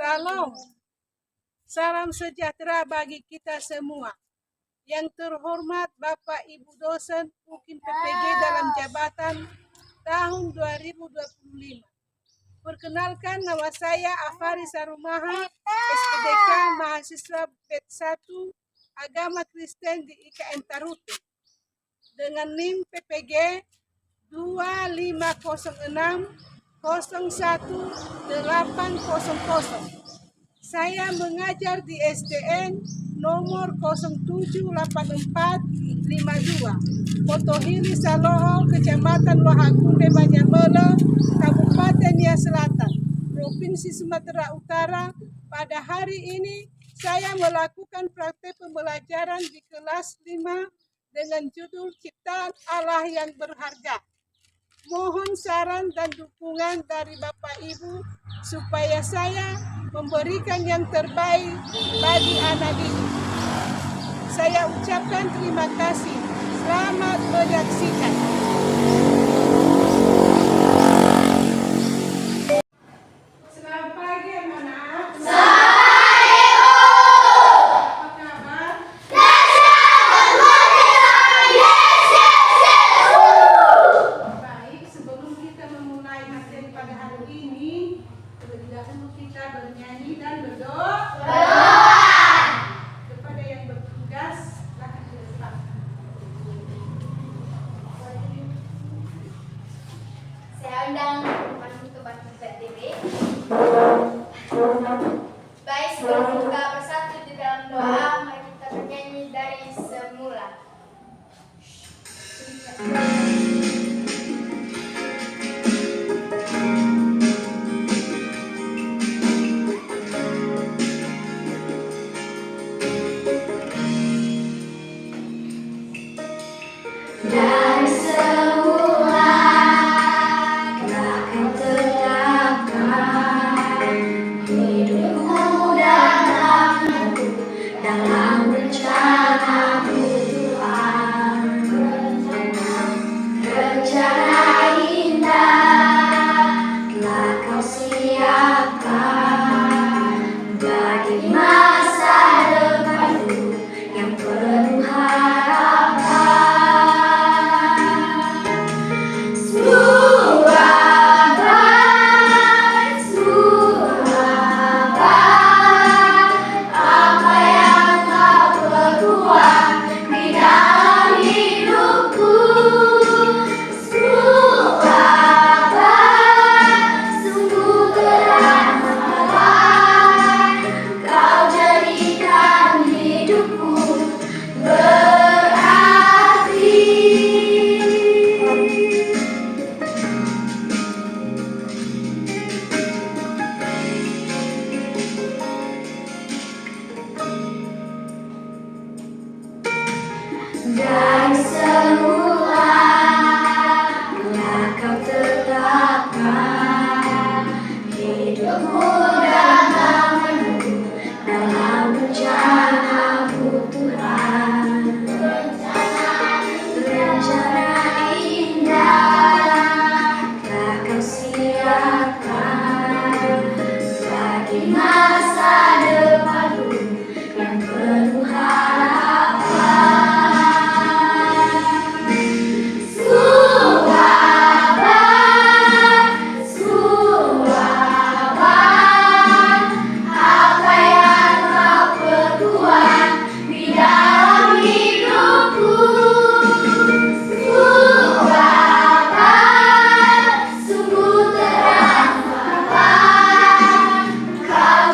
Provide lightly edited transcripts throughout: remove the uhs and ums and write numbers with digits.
Salam. Salam sejahtera bagi kita semua. Yang terhormat Bapak Ibu dosen UKIN PPG dalam jabatan tahun 2025. Perkenalkan, nama saya Afari Sarumaha, SPDK mahasiswa PET 1 Agama Kristen di IKN Tarute. Dengan NIM PPG 2506011800. Saya mengajar di SDN nomor 078452, Potohili Saloho, Kecamatan Wahagunde, Banyamele, Kabupaten Nia Selatan, Provinsi Sumatera Utara. Pada hari ini saya melakukan praktek pembelajaran di kelas 5 dengan judul Ciptaan Allah yang Berharga. Mohon saran dan dukungan dari Bapak Ibu supaya saya memberikan yang terbaik bagi anak ini. Saya ucapkan terima kasih. Selamat menyaksikan. Selamat pagi anak-anak. Bernyanyi dan berdoa kepada yang bertugas. Saya undang teman-teman ke Bakti TV. Baik, sebelum kita bersatu di dalam doa, mari kita bernyanyi dari semula. Dari semula telah Kau tetapkan hidupku dan aku dalam rencana-Mu Tuhan. Rencana indah telah Kau siapkan bagi masa depanku yang penuh harapan. Dari semula telah Kau tetapkan hidupku dan amanku dalam rencana-Mu Tuhan. Rencana indah telah Kau siapkan bagi masa depanku yang penuh harapan. Kau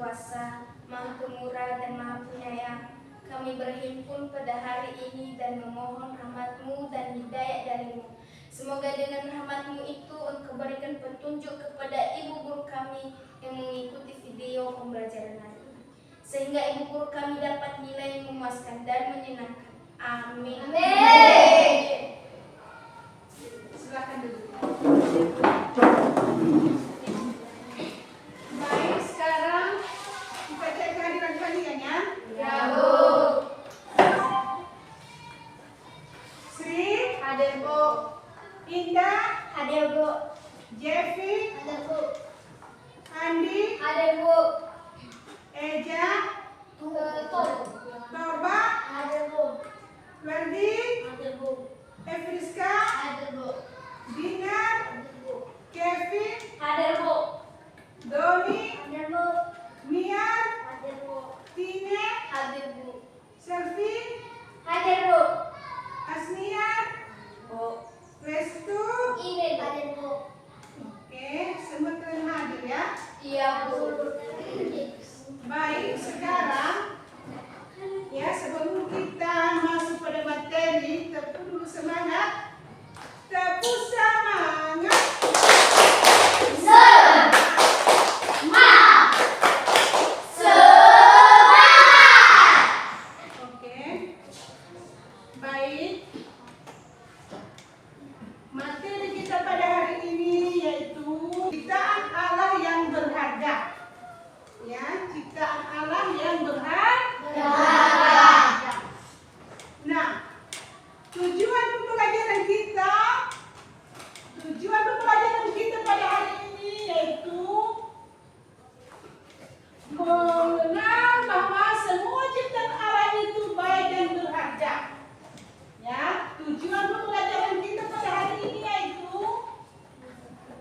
Kuasa, Maha Pemurah dan Maha Penyayang, kami berhimpun pada hari ini dan memohon rahmat-Mu dan hidayah dari-Mu. Semoga dengan rahmat-Mu itu Engkau berikan petunjuk kepada ibu guru kami yang mengikuti video pembelajaran hari ini, sehingga ibu guru kami dapat nilai yang memuaskan dan menyenangkan. Amin. Amin. Silakan duduk. Baik, sekarang kita cek kehadiran kalian ya. Ya, Bu. Sri, Hadir, Bu. Indah, Hadir, Bu. Jeffy, Hadir, Bu. Andi, Hadir, Bu. Eja, Torba, Hadir, Bu. Verdi, Hadir, Bu. Efriska, Hadir, Bu. Dinar, Hadir, Bu. Kevin, Hadir, Bu. Doni, Hadir, Bu. Miar, Hadir, Bu. Tine, Hadir, Bu. Selvi, Hadir, Bu. Asnian, Bu. Restu. Ini hadir, Bu. Oke, semua kalian hadir ya. Iya, Bu. Baik, sekarang ya sebelum kita masuk pada materi, tepuk dulu semangat. Tepuk semangat. Oke. Baik. Materi kita pada hari ini yaitu ciptaan Allah yang berharga. Ya, ciptaan Allah yang berharga. Nah, tujuan pembelajaran kita pada hari ini yaitu mengenal bahwa semua ciptaan Allah itu baik dan berharga. Ya, tujuan pembelajaran kita pada hari ini yaitu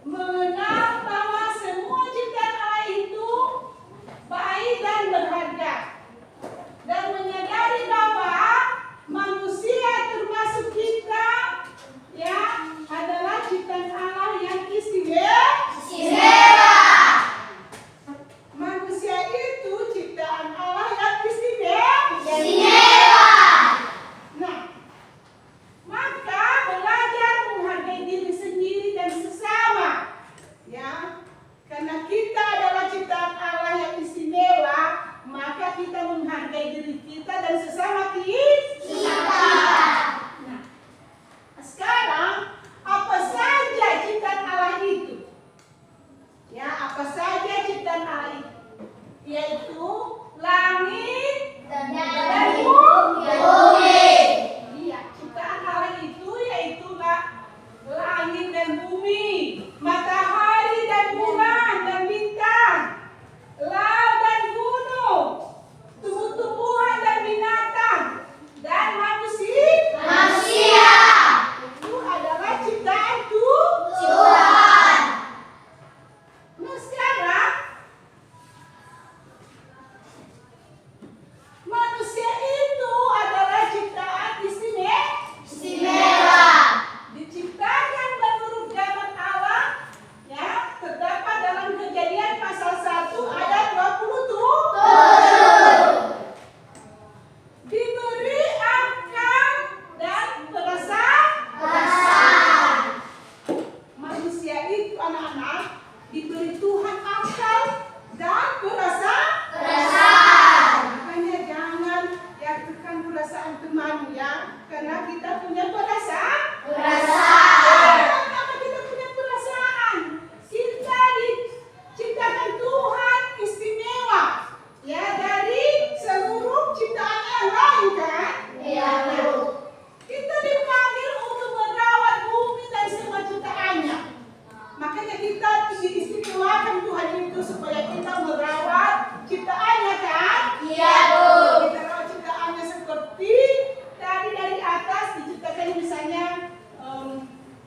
mengenal bahwa semua ciptaan Allah itu baik dan berharga, dan menyadari bahwa manusia termasuk kita ya adalah ciptaan Allah yang istimewa. Manusia itu ciptaan Allah yang istimewa. Nah, maka belajar menghargai diri sendiri dan sesama, ya, karena kita adalah ciptaan Allah yang istimewa, maka kita menghargai diri kita dan sesama kita. Nah, sekarang apa saja ciptaan Allah itu? Ya, apa saja ciptaan Allah itu? Yaitu langit dan bumi. Iya, ciptaan Allah itu yaitu langit dan bumi, matahari dan bulan dan bintang, laut dan gunung, tumbuh-tumbuhan dan binatang, dan manusia. Itu adalah ciptaan Tuhan. Nah, sekarang manusia itu adalah ciptaan istimewa. Diciptakan menurut gambar Allah, ya, terdapat dalam Kejadian pasal 1 ayat 27. Diberi akal dan perasaan. Manusia itu, anak-anak, diberi Tuhan akal dan perasaan. Makanya jangan ya tekan perasaan temanmu ya, karena kita punya perasaan. Kenapa kita punya perasaan? Kita diciptakan Tuhan istimewa, ya, dari seluruh ciptaan yang lain kan? Iya, Bu. Kita dipanggil untuk merawat bumi dan semua ciptaannya. Makanya kita diistimewakan Tuhan itu supaya kita merawat ciptaannya kan? Iya, Bu. Kita rawat ciptaannya seperti tadi dari atas diciptakan misalnya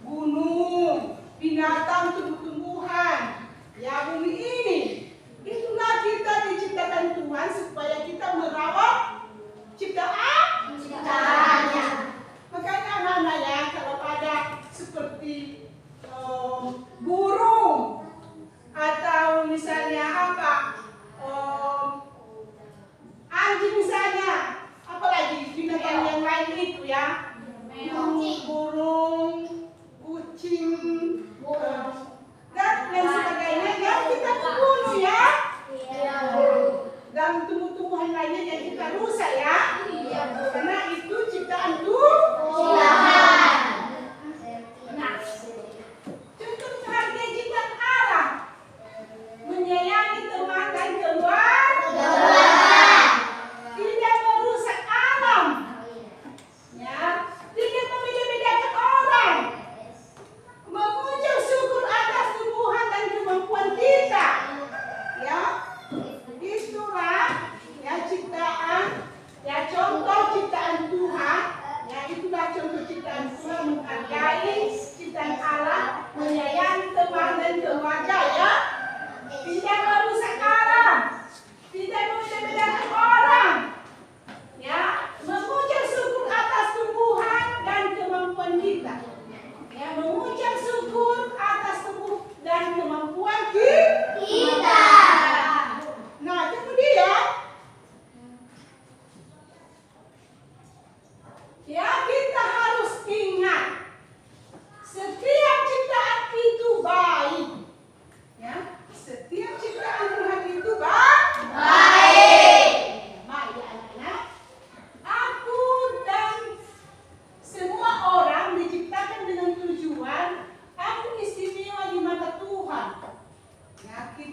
gunung, binatang, tumbuh-tumbuhan, ya, bumi ini. Itulah kita diciptakan Tuhan supaya kita merawat ciptaannya. Makanya anak-anak ya, kalau ada seperti burung atau misalnya apa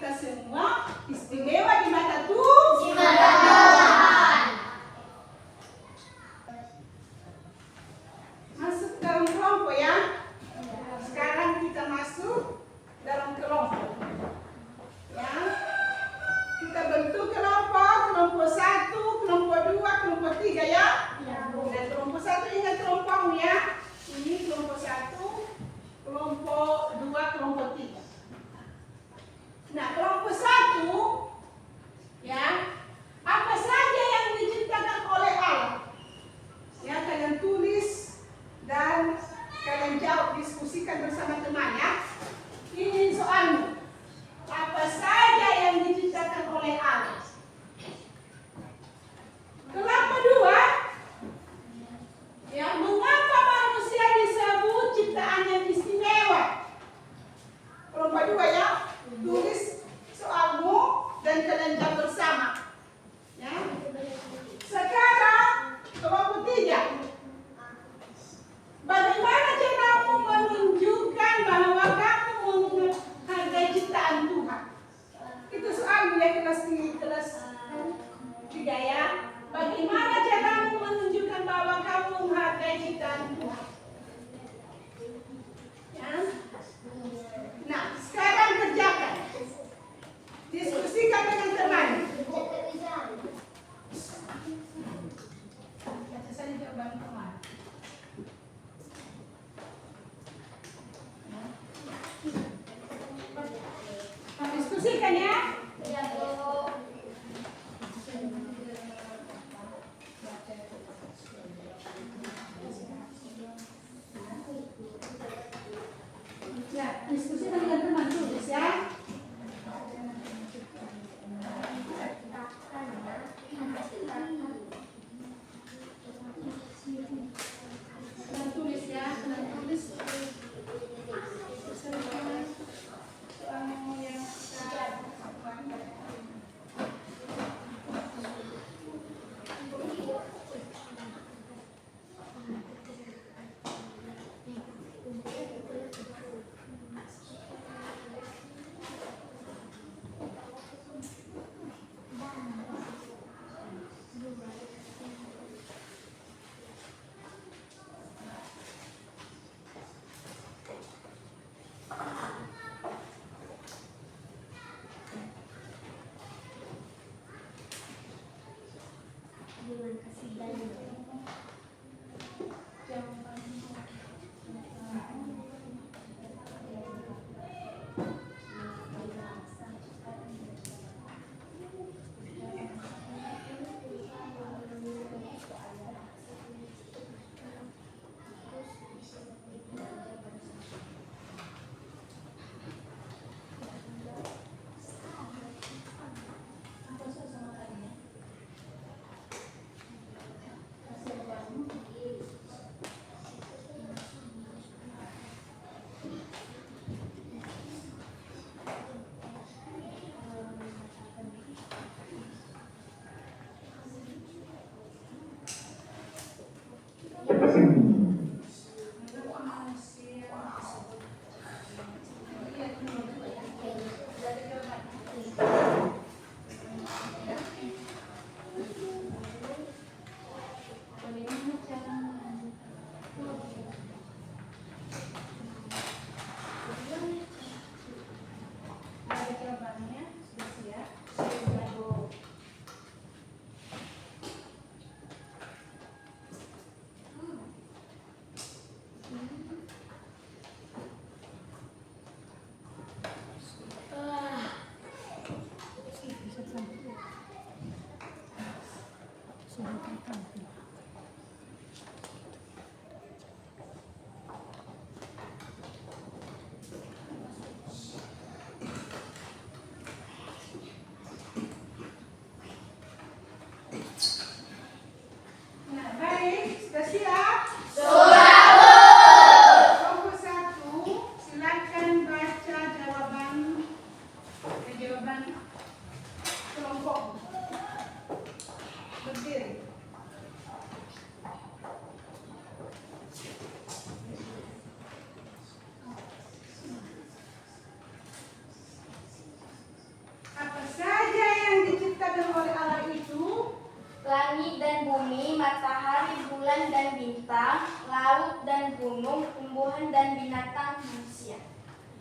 kita semua istimewa di mata Tuhan. Di mata Tuhan. Masuk dalam kelompok ya. Sekarang kita masuk dalam kelompok. Ya. Kita bentuk kelompok, kelompok 1, kelompok 2, kelompok 3 ya. Dan kelompok 1 ingat kelompokmu ya. Ini kelompok 1, kelompok 2, kelompok 3. Nah, kelompok 1 ya, apa saja yang diciptakan oleh Allah? Ya, kalian tulis dan kalian jawab, diskusikan bersama teman ya. Ini soalnya. Apa saja yang diciptakan oleh Allah? Kelompok 2 ya, mengapa manusia disebut ciptaan yang istimewa? Kelompok 2 ya, tulis soalmu dan kalian jawab bersama. Ya. Sekarang kelompok 3. Bagaimana caramu menunjukkan bahwa kamu menghargai ciptaan Tuhan? Itu soalmu ya, kelas 3 ya. Bagaimana caramu menunjukkan bahwa kamu menghargai ciptaan Tuhan? Ya. Nah, sekarang kerjakan. Diskusikan dengan teman. Baca saja jawaban teman. Diskusikan ya. Ya, Bu. Ya, diskusikan dengan teman tulis ya. Teman tulis ya, teman tulis. Soalmu yang Apa saja yang diciptakan oleh Allah itu? Langit dan bumi, matahari, bulan dan bintang, laut dan gunung, tumbuhan dan binatang, manusia.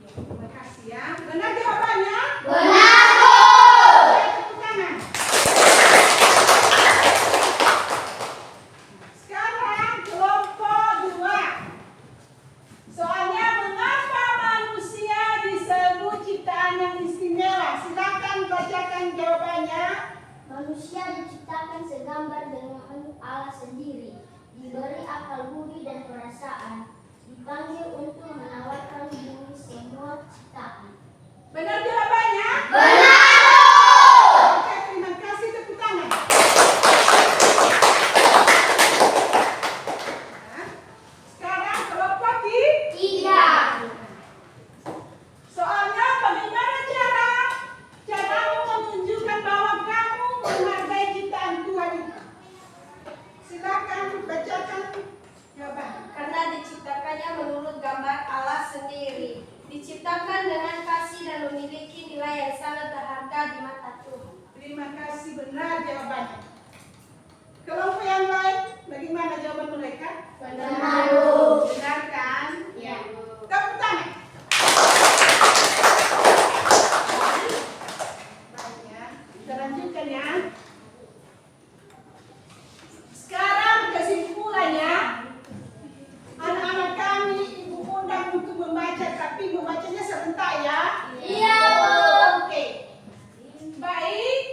Terima kasih ya. Benar jawabannya? Benar, Bu. Tepuk tangan. Sekarang kelompok 2. Soalnya mengapa manusia disebut ciptaan yang istimewa? Silakan bacakan jawabannya. Manusia diciptakan segambar dengan Allah sendiri, diberi akal budi dan perasaan, dipanggil untuk menawarkan bumi semua ciptaan. Benar jawabannya? Benar. Oke, terima kasih, tepuk tangan. Nah, sekarang kelompok 3. soalnya bagaimana caramu menunjukkan bahwa kamu menghargai ciptaan Tuhan itu? Silakan bacakan jawaban. Karena diciptakannya menurut gambar Allah sendiri, diciptakan dengan kasih dan memiliki nilai yang sangat berharga di mata Tuhan. Terima kasih, benar jawabannya. Kelompok yang lain, bagaimana jawaban mereka? Benar, Bu. Benar kan? Ya. Tepuk tangan. Baiknya, kita lanjutkan ya. Sekarang kesimpulannya, anak-anak kami ibu undang untuk membaca, tapi membacanya serentak ya. Iya, Oke. Baik.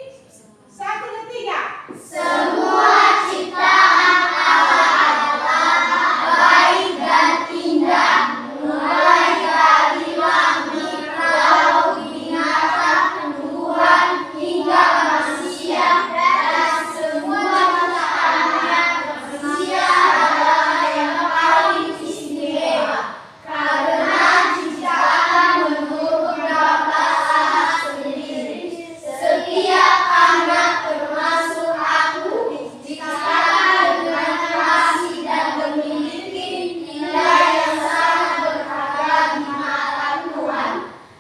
1, 2, 3. semua ciptaan Allah adalah baik dan indah, mulai dari langit, laut, binatang, tumbuhan, hingga manusia, dan semua ciptaannya. Manusia adalah yang paling istimewa, karena ciptaan menurut gambar Allah sendiri. Setiap anak termasuk aku diciptakan dengan kasih dan memiliki nilai yang sangat berharga di mata Tuhan.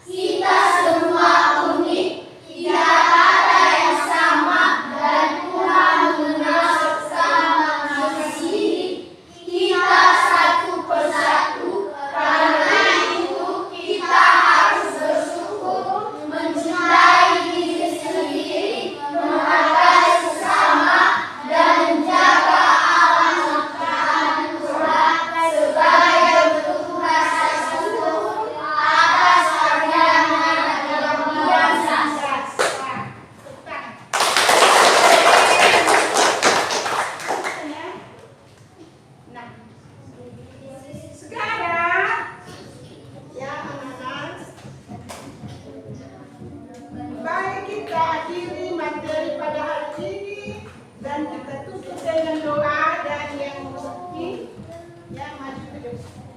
Kita semua unik, tidak ada yang sama, dan Tuhan mengenal sesama manusia. Kita satu persatu, karena itu kita harus bersyukur, mencintai diri sendiri, menghargai sesama, dan menjaga alam ciptaan Tuhan sebagai bentuk rasa syukur atas karunia yang biasa. Nah, sekarang ya anak-anak, baik kita akhiri materi pada hari ini dan kita tutup dengan doa dan yang mungkin yang maju ke depan.